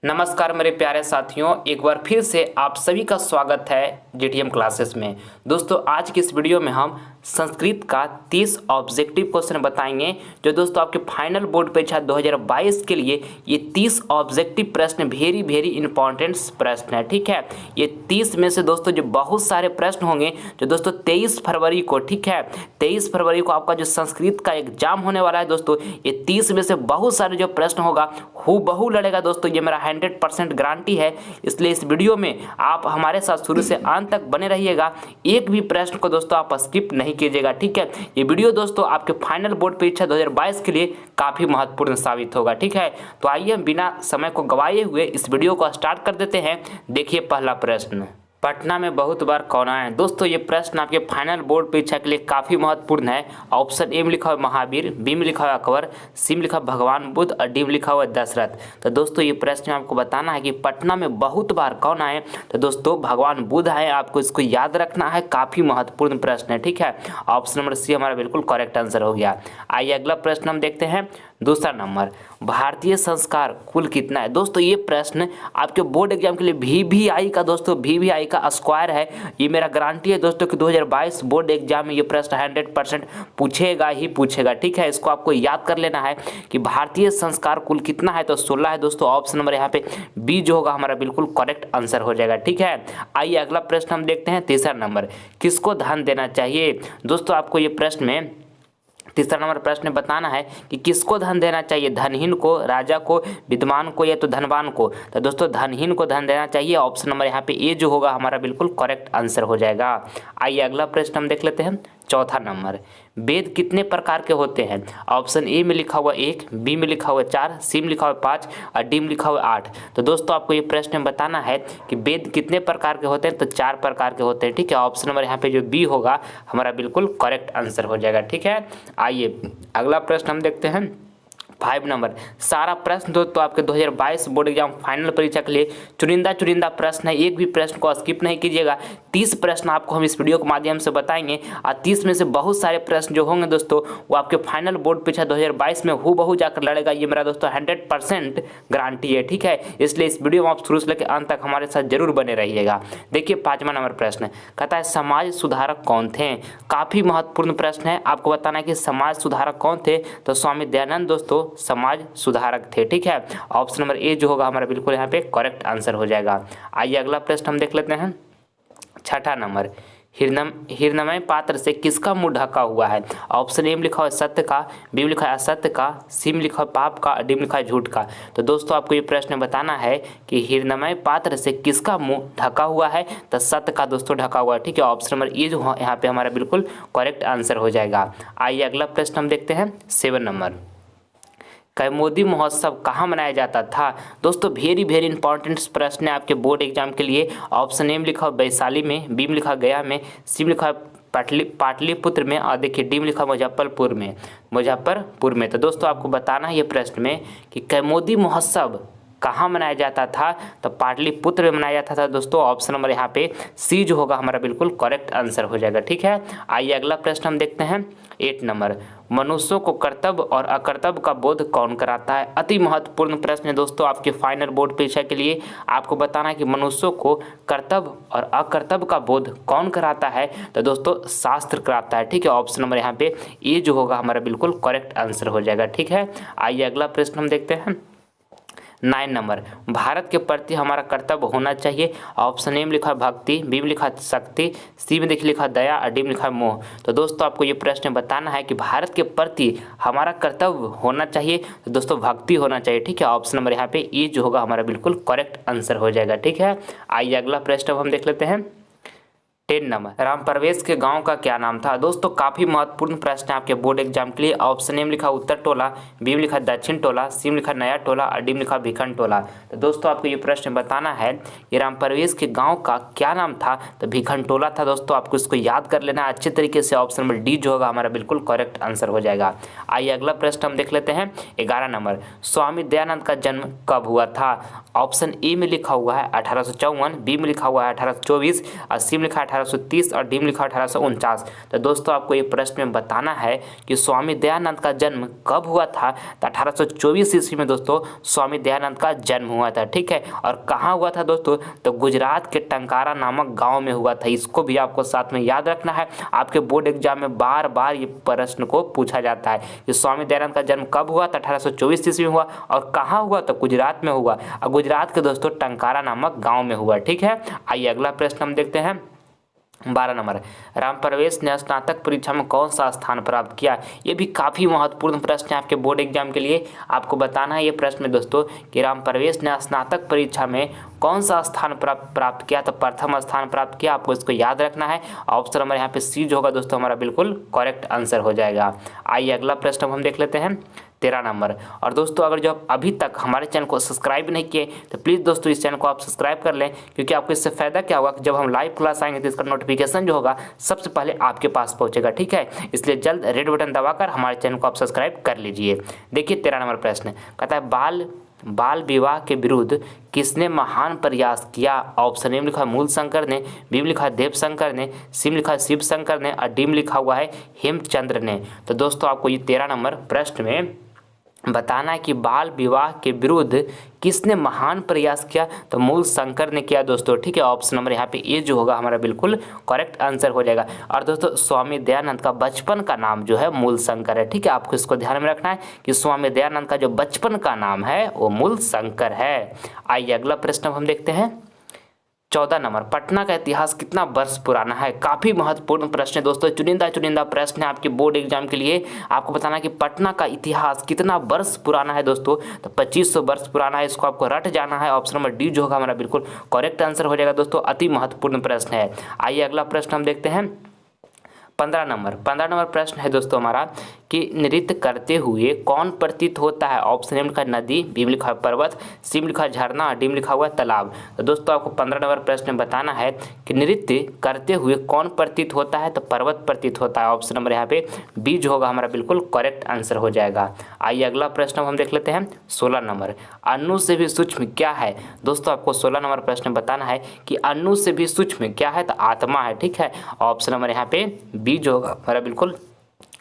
नमस्कार मेरे प्यारे साथियों, एक बार फिर से आप सभी का स्वागत है जीटीएम क्लासेस में। दोस्तों आज की इस वीडियो में हम संस्कृत का 30 ऑब्जेक्टिव क्वेश्चन बताएंगे जो दोस्तों आपके फाइनल बोर्ड परीक्षा 2022 के लिए ये 30 ऑब्जेक्टिव प्रश्न वेरी इंपॉर्टेंट प्रश्न है। ठीक है, ये 30 में से दोस्तों जो बहुत सारे प्रश्न होंगे जो दोस्तों 23 फरवरी को, ठीक है 23 फरवरी को आपका जो संस्कृत का एग्जाम होने वाला है दोस्तों, ये 30 में से बहुत सारे जो प्रश्न होगा हूबहू लड़ेगा दोस्तों, ये मेरा 100% गारंटी है। इसलिए इस वीडियो में आप हमारे साथ शुरू से अंत तक बने रहिएगा, एक भी प्रश्न को दोस्तों आप स्किप नहीं कीजिएगा। ठीक है, ये वीडियो दोस्तों आपके फाइनल बोर्ड परीक्षा 2022 के लिए काफ़ी महत्वपूर्ण साबित होगा। ठीक है, तो आइए हम बिना समय को गवाए हुए इस वीडियो को स्टार्ट कर देते हैं। देखिए पहला प्रश्न, पटना में बहुत बार कौन आए? दोस्तों ये प्रश्न आपके फाइनल बोर्ड परीक्षा के लिए काफ़ी महत्वपूर्ण है। ऑप्शन ए में लिखा हुआ महावीर, बी में लिखा हुआ अकबर, सी में लिखा भगवान बुद्ध और डी में लिखा हुआ दशरथ। तो दोस्तों ये प्रश्न में आपको बताना है कि पटना में बहुत बार कौन आए? तो दोस्तों भगवान बुद्ध आए, आपको इसको याद रखना है, काफ़ी महत्वपूर्ण प्रश्न है। ठीक है, ऑप्शन नंबर सी हमारा बिल्कुल करेक्ट आंसर हो गया। आइए अगला प्रश्न हम देखते हैं। दूसरा नंबर, भारतीय संस्कार कुल कितना है? दोस्तों ये प्रश्न आपके बोर्ड एग्जाम के लिए VVI का दोस्तों VVI का स्क्वायर है। ये मेरा गारंटी है दोस्तों कि 2022 बोर्ड एग्जाम में ये प्रश्न 100% पूछेगा ही पूछेगा। ठीक है, इसको आपको याद कर लेना है कि भारतीय संस्कार कुल कितना है, तो 16 है दोस्तों। ऑप्शन नंबर यहाँ पे बी जो होगा हमारा बिल्कुल करेक्ट आंसर हो जाएगा। ठीक है, आइए अगला प्रश्न हम देखते हैं। तीसरा नंबर, किसको धन देना चाहिए? दोस्तों आपको ये प्रश्न में तीसरा नंबर प्रश्न बताना है कि किसको धन देना चाहिए, धनहीन को, राजा को, विद्वान को या तो धनवान को? तो दोस्तों धनहीन को धन देना चाहिए। ऑप्शन नंबर यहाँ पे ए जो होगा हमारा बिल्कुल करेक्ट आंसर हो जाएगा। आइए अगला प्रश्न हम देख लेते हैं। चौथा नंबर, वेद कितने प्रकार के होते हैं? ऑप्शन ए में लिखा हुआ 1, बी में लिखा हुआ 4, सी में लिखा हुआ 5 और डी में लिखा हुआ 8। तो दोस्तों आपको ये प्रश्न में बताना है कि वेद कितने प्रकार के होते हैं, तो 4 प्रकार के होते हैं। ठीक है, ऑप्शन नंबर यहाँ पे जो बी होगा हमारा बिल्कुल करेक्ट आंसर हो जाएगा। ठीक है, आइए अगला प्रश्न हम देखते हैं। 5 नंबर, सारा प्रश्न दोस्तों आपके 2022 बोर्ड एग्जाम फाइनल परीक्षा के लिए चुनिंदा प्रश्न है, एक भी प्रश्न को स्किप नहीं कीजिएगा। 30 प्रश्न आपको हम इस वीडियो के माध्यम से बताएंगे और 30 में से बहुत सारे प्रश्न जो होंगे दोस्तों वो आपके फाइनल बोर्ड परीक्षा 2022 में हूबहू जाकर लड़ेगा। ये मेरा दोस्तों 100% गारंटी है। ठीक है, इसलिए इस वीडियो में आप शुरू से लेकर अंत तक हमारे साथ जरूर बने रहिएगा। देखिए 5वां नंबर प्रश्न कहता है समाज सुधारक कौन थे? काफ़ी महत्वपूर्ण प्रश्न है, आपको बताना है कि समाज सुधारक कौन थे? तो स्वामी दयानंद दोस्तों समाज सुधारक थे। ठीक है, ऑप्शन नंबर ए जो होगा हमारा बिल्कुल यहाँ पे करेक्ट आंसर हो जाएगा। आइए अगला प्रश्न हम देख लेते हैं। 6ठा नंबर, हिरण्मय पात्र से किसका मुंह ढका हुआ है? ऑप्शन ए में लिखा हुआ सत्य का, बी में लिखा है असत्य का, सी में लिखा है पाप का, डी में लिखा है झूठ का। तो दोस्तों आपको ये प्रश्न बताना है कि हिरण्मय पात्र से किसका मुंह ढका हुआ है? तो सत्य का दोस्तों ढका हुआ है। ठीक है, ऑप्शन नंबर ए जो यहाँ पे हमारा बिल्कुल करेक्ट आंसर हो जाएगा। आइए अगला प्रश्न हम देखते हैं। 7 नंबर, कैमोदी महोत्सव कहाँ मनाया जाता था? दोस्तों वेरी इंपॉर्टेंट प्रश्न है आपके बोर्ड एग्जाम के लिए। ऑप्शन ए में लिखा हुआ वैशाली में, बी में लिखा गया में, सी में लिखा पाटलिपुत्र में और देखिए डी में लिखा मुजफ्फरपुर में। तो दोस्तों आपको बताना है ये प्रश्न में कि कैमोदी महोत्सव कहाँ मनाया जाता था? तो पाटलिपुत्र में मनाया जाता था दोस्तों। ऑप्शन नंबर यहाँ पे सी जो होगा हमारा बिल्कुल करेक्ट आंसर हो जाएगा। ठीक है, आइए अगला प्रश्न हम देखते हैं। 8 नंबर, मनुष्यों को कर्तव्य और अकर्तव्य का बोध कौन कराता है? अति महत्वपूर्ण प्रश्न है दोस्तों आपके फाइनल बोर्ड परीक्षा के लिए। आपको बताना है कि मनुष्यों को कर्तव्य और अकर्तव्य का बोध कौन कराता है? तो दोस्तों शास्त्र कराता है। ठीक है, ऑप्शन नंबर यहाँ पे ए जो होगा हमारा बिल्कुल करेक्ट आंसर हो जाएगा। ठीक है, आइए अगला प्रश्न हम देखते हैं। 9 नंबर, भारत के प्रति हमारा कर्तव्य होना चाहिए। ऑप्शन ए में लिखा भक्ति, बी में लिखा शक्ति, सी में देखिए लिखा दया और डी में लिखा मोह। तो दोस्तों आपको ये प्रश्न बताना है कि भारत के प्रति हमारा कर्तव्य होना चाहिए, तो दोस्तों भक्ति होना चाहिए। ठीक है, ऑप्शन नंबर यहाँ पे ए जो होगा हमारा बिल्कुल करेक्ट आंसर हो जाएगा। ठीक है, आइए अगला प्रश्न अब हम देख लेते हैं। 10 नंबर, राम प्रवेश के गांव का क्या नाम था? दोस्तों काफ़ी महत्वपूर्ण प्रश्न है आपके बोर्ड एग्जाम के लिए। ऑप्शन ए में लिखा उत्तर टोला, बी में लिखा दक्षिण टोला, सी में लिखा नया टोला और डी में लिखा भिखन टोला। तो दोस्तों आपको ये प्रश्न बताना है कि राम प्रवेश के गांव का क्या नाम था? तो भिखन टोला था दोस्तों, आपको इसको याद कर लेना अच्छे तरीके से। ऑप्शन नंबर डी जो होगा हमारा बिल्कुल करेक्ट आंसर हो जाएगा। आइए अगला प्रश्न हम देख लेते हैं। 11 नंबर, स्वामी दयानंद का जन्म कब हुआ था? ऑप्शन ए में लिखा हुआ है 1854, बी में लिखा हुआ है 1824 और सी में लिखा है 1830 और डी में लिखा 1849। तो दोस्तों आपको ये प्रश्न में बताना है कि स्वामी दयानंद का जन्म कब हुआ था। तो 1824 ईस्वी में दोस्तों स्वामी दयानंद का जन्म हुआ था, ठीक है। और कहाँ हुआ था दोस्तों, तो गुजरात के टंकारा नामक गाँव में हुआ था। इसको भी आपको साथ में याद रखना है, आपके बोर्ड एग्जाम में बार बार ये प्रश्न को पूछा जाता है कि स्वामी दयानंद का जन्म कब हुआ। तो 1824 ईस्वी में हुआ। और कहाँ हुआ, तो गुजरात में हुआ। और गुजरात के दोस्तों टंकारा नामक गांव में हुआ, ठीक है। आइए अगला प्रश्न हम देखते हैं। 12 नंबर, राम प्रवेश ने स्नातक परीक्षा में कौन सा स्थान प्राप्त किया। ये भी काफ़ी महत्वपूर्ण प्रश्न है आपके बोर्ड एग्जाम के लिए। आपको बताना है ये प्रश्न में दोस्तों कि राम प्रवेश ने स्नातक परीक्षा में कौन सा स्थान प्राप्त किया। तो प्रथम स्थान प्राप्त किया, आपको इसको याद रखना है। ऑप्शन नंबर यहाँ पे सी जो होगा दोस्तों हमारा बिल्कुल करेक्ट आंसर हो जाएगा। आइए अगला प्रश्न हम देख लेते हैं। 13 नंबर, और दोस्तों अगर जो आप अभी तक हमारे चैनल को सब्सक्राइब नहीं किए तो प्लीज़ दोस्तों इस चैनल को आप सब्सक्राइब कर लें, क्योंकि आपको इससे फ़ायदा क्या होगा कि जब हम लाइव क्लास आएंगे तो इसका नोटिफिकेशन जो होगा सबसे पहले आपके पास पहुंचेगा, ठीक है। इसलिए जल्द रेड बटन दबाकर हमारे चैनल को आप सब्सक्राइब कर लीजिए। देखिए 13 नंबर प्रश्न कहता है बाल विवाह के विरुद्ध किसने महान प्रयास किया। ऑप्शन ए में लिखा मूल शंकर ने, बी में लिखा देव शंकर ने, सी में लिखा शिव शंकर ने और डी में लिखा हुआ है हेमचंद्र ने। तो दोस्तों आपको ये 13 नंबर प्रश्न में बताना है कि बाल विवाह के विरुद्ध किसने महान प्रयास किया। तो मूल शंकर ने किया दोस्तों, ठीक है। ऑप्शन नंबर यहाँ पे ए जो होगा हमारा बिल्कुल करेक्ट आंसर हो जाएगा। और दोस्तों स्वामी दयानंद का बचपन का नाम जो है मूल शंकर है, ठीक है। आपको इसको ध्यान में रखना है कि स्वामी दयानंद का जो बचपन का नाम है वो मूल शंकर है। आइए अगला प्रश्न हम देखते हैं। 14 नंबर, पटना का इतिहास कितना वर्ष पुराना है। काफ़ी महत्वपूर्ण प्रश्न है दोस्तों, चुनिंदा प्रश्न है आपके बोर्ड एग्जाम के लिए। आपको बताना है कि पटना का इतिहास कितना वर्ष पुराना है दोस्तों। तो 2500 वर्ष पुराना है, इसको आपको रट जाना है। ऑप्शन नंबर डी जो होगा हमारा बिल्कुल करेक्ट आंसर हो जाएगा दोस्तों। अति महत्वपूर्ण प्रश्न है। आइए अगला प्रश्न हम देखते हैं। 15 नंबर प्रश्न है दोस्तों हमारा कि नृत्य करते हुए कौन प्रतीत होता है। ऑप्शन ए में लिखा है नदी, बी में लिखा है पर्वत, सी में लिखा है झरना, डी में लिखा हुआ है तालाब। तो दोस्तों आपको 15 नंबर प्रश्न में बताना है कि नृत्य करते हुए कौन प्रतीत होता है। तो पर्वत प्रतीत होता है। ऑप्शन नंबर यहाँ पे बी जो होगा हमारा बिल्कुल करेक्ट आंसर हो जाएगा। आइए अगला प्रश्न हम देख लेते हैं। 16 नंबर, अणु से भी सूक्ष्म क्या है। दोस्तों आपको 16 नंबर प्रश्न में बताना है कि अणु से भी सूक्ष्म क्या है। तो आत्मा है, ठीक है। ऑप्शन नंबर यहाँ पे बी जो होगा हमारा बिल्कुल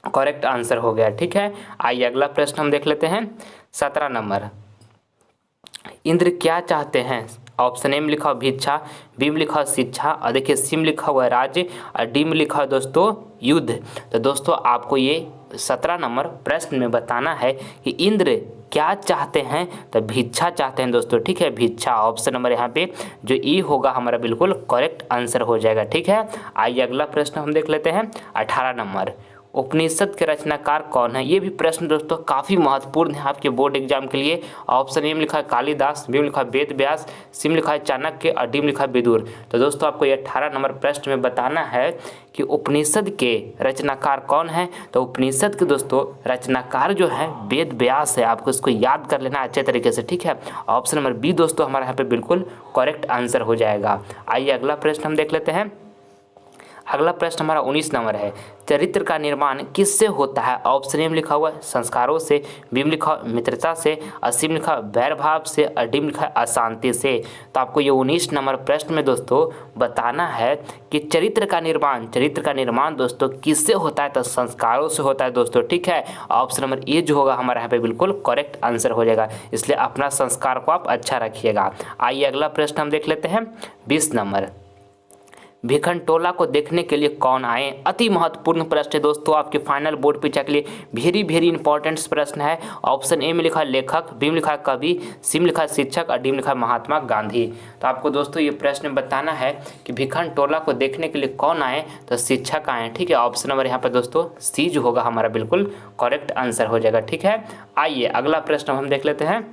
करेक्ट आंसर हो गया, ठीक है। आइए अगला प्रश्न हम देख लेते हैं। 17 नंबर, इंद्र क्या चाहते हैं। ऑप्शन ए में लिखा हुआ भिक्षा, बी में लिखा हुआ शिक्षा और देखिए सी में लिखा हुआ है राज्य और डी में लिखा हुआ दोस्तों युद्ध। तो दोस्तों आपको ये 17 नंबर प्रश्न में बताना है कि इंद्र क्या चाहते हैं। तो भिक्षा चाहते हैं दोस्तों, ठीक है। भिक्षा ऑप्शन नंबर यहाँ पे जो ई होगा हमारा बिल्कुल करेक्ट आंसर हो जाएगा, ठीक है। आइए अगला प्रश्न हम देख लेते हैं। 18 नंबर, उपनिषद के रचनाकार कौन है। ये भी प्रश्न दोस्तों काफ़ी महत्वपूर्ण है आपके बोर्ड एग्जाम के लिए। ऑप्शन ए में लिखा है कालिदास, बी में लिखा है वेद व्यास, सी में लिखा है चाणक्य और डी में लिखा है विदुर। तो दोस्तों आपको ये 18 नंबर प्रश्न में बताना है कि उपनिषद के रचनाकार कौन है। तो उपनिषद के दोस्तों रचनाकार जो है वेद व्यास है। आपको इसको याद कर लेना अच्छे तरीके से, ठीक है। ऑप्शन नंबर बी दोस्तों हमारे यहाँ पे बिल्कुल करेक्ट आंसर हो जाएगा। आइए अगला प्रश्न हम देख लेते हैं। अगला प्रश्न हमारा 19 नंबर है, चरित्र का निर्माण किससे होता है। ऑप्शन ए में लिखा हुआ है संस्कारों से, बी में लिखा हुआ मित्रता से, सी में लिखा वैर भाव से और डी में लिखा है अशांति से। तो आपको ये 19 नंबर प्रश्न में दोस्तों बताना है कि चरित्र का निर्माण दोस्तों किससे होता है। तो संस्कारों से होता है दोस्तों, ठीक है। ऑप्शन नंबर ए जो होगा हमारे यहाँ पे बिल्कुल करेक्ट आंसर हो जाएगा। इसलिए अपना संस्कार को आप अच्छा रखिएगा। आइए अगला प्रश्न हम देख लेते हैं। 20 नंबर, भिखनटोला को देखने के लिए कौन आए। अति महत्वपूर्ण प्रश्न है दोस्तों आपके फाइनल बोर्ड परीक्षा के लिए। वेरी इंपॉर्टेंट प्रश्न है। ऑप्शन ए में लिखा है लेखक, बी में लिखा है कवि, सी में लिखा है शिक्षक और डी में लिखा है महात्मा गांधी। तो आपको दोस्तों ये प्रश्न बताना है कि भिखनटोला को देखने के लिए कौन आए। तो शिक्षक आए, ठीक है। ऑप्शन नंबर यहाँ पर दोस्तों सी जो होगा हमारा बिल्कुल करेक्ट आंसर हो जाएगा, ठीक है। आइए अगला प्रश्न हम देख लेते हैं।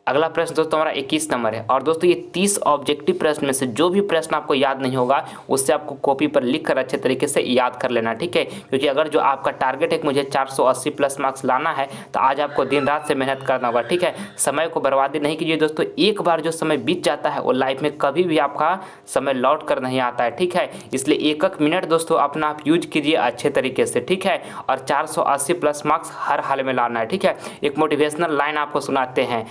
अगला प्रश्न दोस्तों हमारा 21 नंबर है। और दोस्तों ये 30 ऑब्जेक्टिव प्रश्न में से जो भी प्रश्न आपको याद नहीं होगा उससे आपको कॉपी पर लिख कर अच्छे तरीके से याद कर लेना, ठीक है। क्योंकि अगर जो आपका टारगेट है कि मुझे 480 प्लस मार्क्स लाना है तो आज आपको दिन रात से मेहनत करना होगा, ठीक है। समय को बर्बादी नहीं कीजिए दोस्तों। एक बार जो समय बीत जाता है वो लाइफ में कभी भी आपका समय लौट कर नहीं आता है, ठीक है। इसलिए एक मिनट दोस्तों अपना आप यूज कीजिए अच्छे तरीके से, ठीक है। और 480 प्लस मार्क्स हर हाल में लाना है, ठीक है। एक मोटिवेशनल लाइन आपको सुनाते हैं,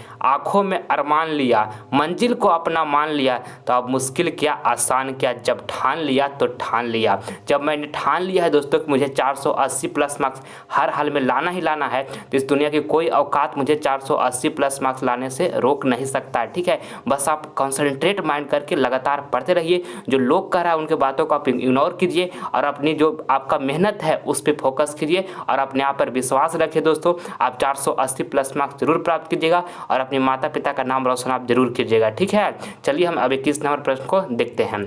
आंखों में अरमान लिया, मंजिल को अपना मान लिया। तो अब मुश्किल क्या आसान क्या, जब ठान लिया तो ठान लिया। जब मैंने ठान लिया है दोस्तों कि मुझे 480 प्लस मार्क्स हर हाल में लाना ही लाना है, तो इस दुनिया की कोई औकात मुझे 480 प्लस मार्क्स लाने से रोक नहीं सकता है। ठीक है, बस आप कंसंट्रेट माइंड करके लगातार पढ़ते रहिए। जो लोग कह रहा है उनके बातों को आप इग्नोर कीजिए और अपनी जो आपका मेहनत है उस पर फोकस कीजिए और अपने आप पर विश्वास रखिए। दोस्तों आप 480 प्लस मार्क्स जरूर प्राप्त कीजिएगा और अपने माता पिता का नाम रोशन आप जरूर कीजिएगा। ठीक है, चलिए हम अब 21 नंबर प्रश्न को देखते हैं।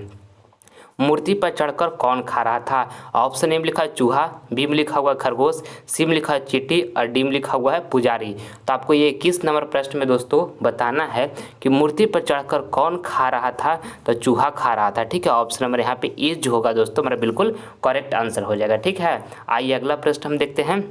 मूर्ति पर चढ़कर कौन खा रहा था? ऑप्शन ए में लिखा है चूहा, बी में लिखा हुआ है खरगोश, सी में लिखा है चींटी और डी में लिखा हुआ है पुजारी। तो आपको ये 21 नंबर प्रश्न में दोस्तों बताना है कि मूर्ति पर चढ़कर कौन खा रहा था? तो चूहा खा रहा था। ठीक है, ऑप्शन नंबर यहाँ पे ए जो होगा दोस्तों मेरा बिल्कुल करेक्ट आंसर हो जाएगा। ठीक है, आइए अगला प्रश्न हम देखते हैं।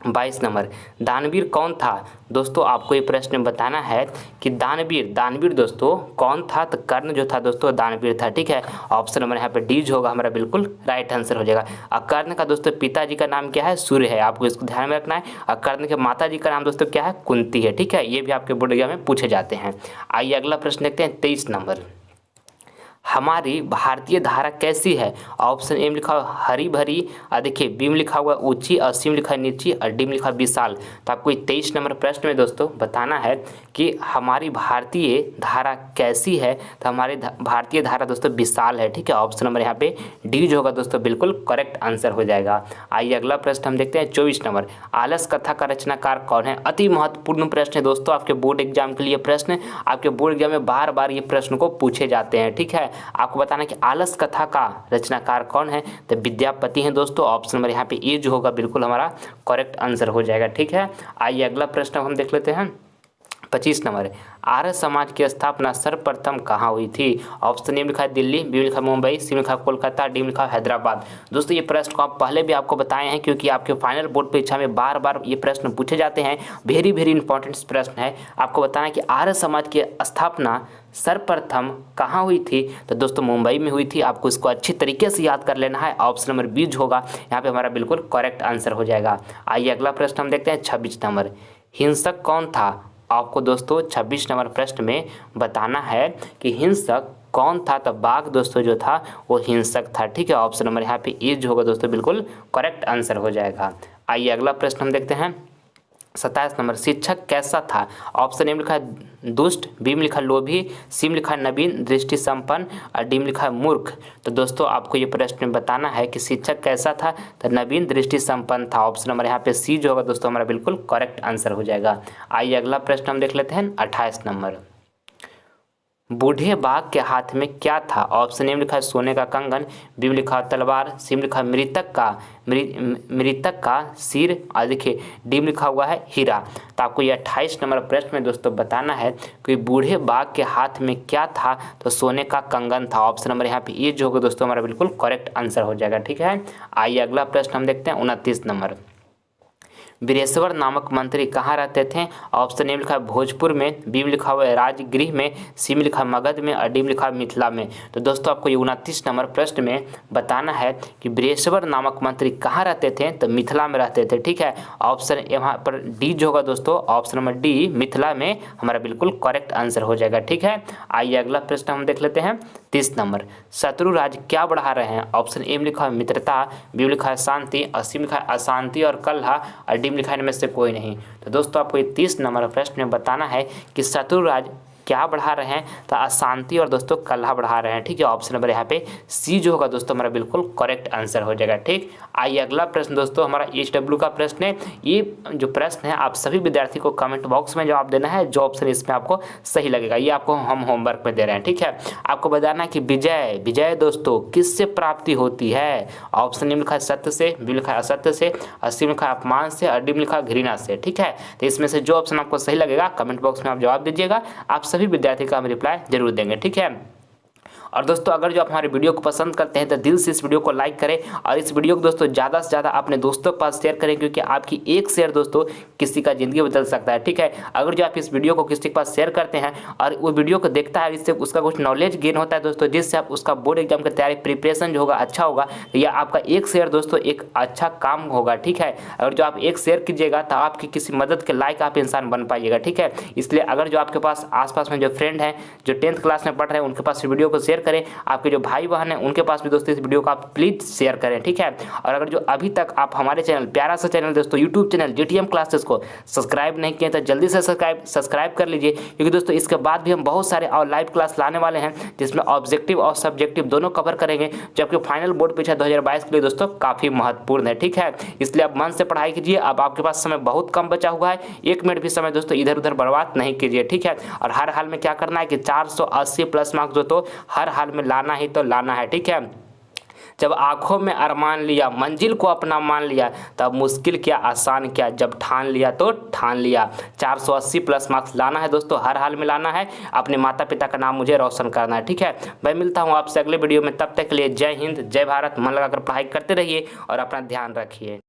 22 नंबर, दानवीर कौन था? दोस्तों आपको ये प्रश्न बताना है कि दानवीर दोस्तों कौन था? तो कर्ण जो था दोस्तों दानवीर था। ठीक है, ऑप्शन नंबर यहाँ पे डी जो होगा हमारा बिल्कुल राइट आंसर हो जाएगा। और कर्ण का दोस्तों पिताजी का नाम क्या है? सूर्य है, आपको इसको ध्यान में रखना है। और कर्ण के माता जी का नाम दोस्तों क्या है? कुंती है। ठीक है, ये भी आपके बोर्ड एग्जाम में पूछे जाते हैं। आइए अगला प्रश्न देखते हैं। 23 नंबर, हमारी भारतीय धारा कैसी है? ऑप्शन ए में लिखा हुआ हरी भरी, और देखिए बी में लिखा हुआ ऊंची, और सी में लिखा है नीची, और डी में लिखा विशाल। तो आपको 23 नंबर प्रश्न में दोस्तों बताना है कि हमारी भारतीय धारा कैसी है? तो हमारी भारतीय धारा दोस्तों विशाल है। ठीक है, ऑप्शन नंबर यहाँ पे डी जो होगा दोस्तों बिल्कुल करेक्ट आंसर हो जाएगा। आइए अगला प्रश्न हम देखते हैं। 24 नंबर, आलस कथा का रचनाकार कौन है? अति महत्वपूर्ण प्रश्न है दोस्तों, आपके बोर्ड एग्जाम के लिए प्रश्न, आपके बोर्ड एग्जाम में बार बार ये प्रश्न को पूछे जाते हैं। ठीक है, आपको बताना कि आलस कथा का रचनाकार कौन है? तो विद्यापति हैं दोस्तों। ऑप्शन नंबर यहाँ पे ए जो होगा बिल्कुल हमारा करेक्ट आंसर हो जाएगा। ठीक है, आइए अगला प्रश्न हम देख लेते हैं। 25 नंबर, आर्य समाज की स्थापना सर्वप्रथम कहाँ हुई थी? ऑप्शन ए में लिखा है दिल्ली, बी में लिखा है मुंबई, सी में लिखा है कोलकाता, डी में लिखा है हैदराबाद। दोस्तों ये प्रश्न को आप पहले भी आपको बताए हैं क्योंकि आपके फाइनल बोर्ड परीक्षा में बार बार ये प्रश्न पूछे जाते हैं। वेरी इंपॉर्टेंट प्रश्न है। आपको बताना है कि आर्य समाज की स्थापना सर्वप्रथम कहाँ हुई थी? तो दोस्तों मुंबई में हुई थी। आपको इसको अच्छी तरीके से याद कर लेना है। ऑप्शन नंबर बी जो होगा यहाँ पे हमारा बिल्कुल करेक्ट आंसर हो जाएगा। आइए अगला प्रश्न हम देखते हैं। 26 नंबर, हिंसक कौन था? आपको दोस्तों 26 नंबर प्रश्न में बताना है कि हिंसक कौन था? तो बाघ दोस्तों जो था वो हिंसक था। ठीक है, ऑप्शन नंबर यहाँ पे ए जो होगा दोस्तों बिल्कुल करेक्ट आंसर हो जाएगा। आइए अगला प्रश्न हम देखते हैं। 27 नंबर, शिक्षक कैसा था? ऑप्शन ए में लिखा है दुष्ट, बी में लिखा है लोभी, सी में लिखा है नवीन दृष्टि संपन्न, और डी में लिखा है मूर्ख। तो दोस्तों आपको ये प्रश्न बताना है कि शिक्षक कैसा था? तो नवीन दृष्टि संपन्न था। ऑप्शन नंबर यहाँ पे सी जो होगा दोस्तों हमारा बिल्कुल करेक्ट आंसर हो जाएगा। आइए अगला प्रश्न हम देख लेते हैं। 28 नंबर, बूढ़े बाघ के हाथ में क्या था? ऑप्शन ए में लिखा है सोने का कंगन, बी में लिखा है तलवार, सी में लिखा है मृतक का सिर, और देखिए डी में लिखा हुआ है हीरा। तो आपको ये 28 नंबर प्रश्न में दोस्तों बताना है कि बूढ़े बाघ के हाथ में क्या था? तो सोने का कंगन था। ऑप्शन नंबर यहाँ पे ये जो होगा दोस्तों हमारा बिल्कुल करेक्ट आंसर हो जाएगा। ठीक है, आइए अगला प्रश्न हम देखते हैं। 29 नंबर, वीरेश्वर नामक मंत्री कहाँ रहते थे? ऑप्शन ए में लिखा है भोजपुर में, बी में लिखा हुआ है राजगृह में, सी में लिखा है मगध में, और डी में लिखा है मिथिला में। तो दोस्तों आपको ये 29 नंबर प्रश्न में बताना है कि वीरेश्वर नामक मंत्री कहाँ रहते थे? तो मिथिला में रहते थे। ठीक है, ऑप्शन यहाँ पर डी जो होगा दोस्तों ऑप्शन नंबर डी मिथिला में हमारा बिल्कुल करेक्ट आंसर हो जाएगा। ठीक है, आइए अगला प्रश्न हम देख लेते हैं। 30 नंबर, शत्रु राज्य क्या बढ़ा रहे हैं? ऑप्शन ए में लिखा है मित्रता, बी में लिखा है शांति, और सी में लिखा है अशांति और कलह, और डी में लिखा है इनमें से कोई नहीं। तो दोस्तों आपको ये 30 नंबर प्रश्न में बताना है कि शत्रु राज्य क्या बढ़ा रहे हैं? तो अशांति और दोस्तों कलह बढ़ा रहे हैं। ठीक है, ऑप्शन नंबर यहाँ पे सी जो होगा दोस्तों हमारा बिल्कुल करेक्ट आंसर हो जाएगा। ठीक, आइए अगला प्रश्न दोस्तों हमारा HW का प्रश्न है। ये जो प्रश्न है आप सभी विद्यार्थी को कमेंट बॉक्स में जवाब देना है, जो ऑप्शन इसमें आपको सही लगेगा ये आपको हम होमवर्क में दे रहे हैं। ठीक है, आपको बताना है कि विजय दोस्तों किससे प्राप्ति होती है? ऑप्शन ए में लिखा है सत्य से, बी लिखा है असत्य से, और सी में लिखा है अपमान से, और डी में लिखा है घृणा से। ठीक है, तो इसमें से जो ऑप्शन आपको सही लगेगा कमेंट बॉक्स में आप जवाब दीजिएगा। आप सभी विद्यार्थी का हम रिप्लाई जरूर देंगे। ठीक है, और दोस्तों अगर जो आप हमारे वीडियो को पसंद करते हैं तो दिल से इस वीडियो को लाइक करें और इस वीडियो को दोस्तों ज़्यादा से ज़्यादा अपने दोस्तों के पास शेयर करें, क्योंकि आपकी एक शेयर दोस्तों किसी का ज़िंदगी बदल सकता है। ठीक है, अगर जो आप इस वीडियो को किसी के पास शेयर करते हैं और वो वीडियो को देखता है, इससे उसका कुछ नॉलेज गेन होता है दोस्तों, जिससे आप उसका बोर्ड एग्जाम की तैयारी प्रिपरेशन जो होगा अच्छा होगा, तो यह आपका एक शेयर दोस्तों एक अच्छा काम होगा। ठीक है, अगर जो आप एक शेयर कीजिएगा तो आपकी किसी मदद के लायक आप इंसान बन पाइएगा। ठीक है, इसलिए अगर जो आपके पास आसपास में जो फ्रेंड हैं जो 10th क्लास में पढ़ रहे हैं उनके पास वीडियो को शेयर करें, आपके जो भाई बहन हैं उनके पास भी दोस्तों इस वीडियो को आप प्लीज़ शेयर करें। ठीक है, और अगर जो अभी तक आप हमारे चैनल, प्यारा सा चैनल दोस्तों यूट्यूब चैनल GTM क्लासेस को सब्सक्राइब नहीं किए तो जल्दी से सब्सक्राइब कर लीजिए, क्योंकि दोस्तों इसके बाद भी हम बहुत सारे और लाइव क्लास लाने वाले हैं जिसमें ऑब्जेक्टिव और सब्जेक्टिव दोनों कवर करेंगे, जो आपके फाइनल बोर्ड परीक्षा 2022 के लिए दोस्तों काफ़ी महत्वपूर्ण है। ठीक है, इसलिए आप मन से पढ़ाई कीजिए। अब आपके पास समय बहुत कम बचा हुआ है, 1 मिनट भी समय दोस्तों इधर उधर बर्बाद नहीं कीजिए। ठीक है, और हर हाल में क्या करना है कि 480 प्लस मार्क्स दोस्तों हर हाल में लाना ही तो लाना है। ठीक है, जब आंखों में अरमान लिया, मंजिल को अपना मान लिया, तब मुश्किल क्या आसान क्या, जब ठान लिया तो ठान लिया। 480 प्लस मार्क्स लाना है दोस्तों, हर हाल में लाना है, अपने माता पिता का नाम मुझे रोशन करना है। ठीक है, मैं मिलता हूँ आपसे अगले वीडियो में, तब तक के लिए जय हिंद, जय भारत। मन लगाकर पढ़ाई करते रहिए और अपना ध्यान रखिए।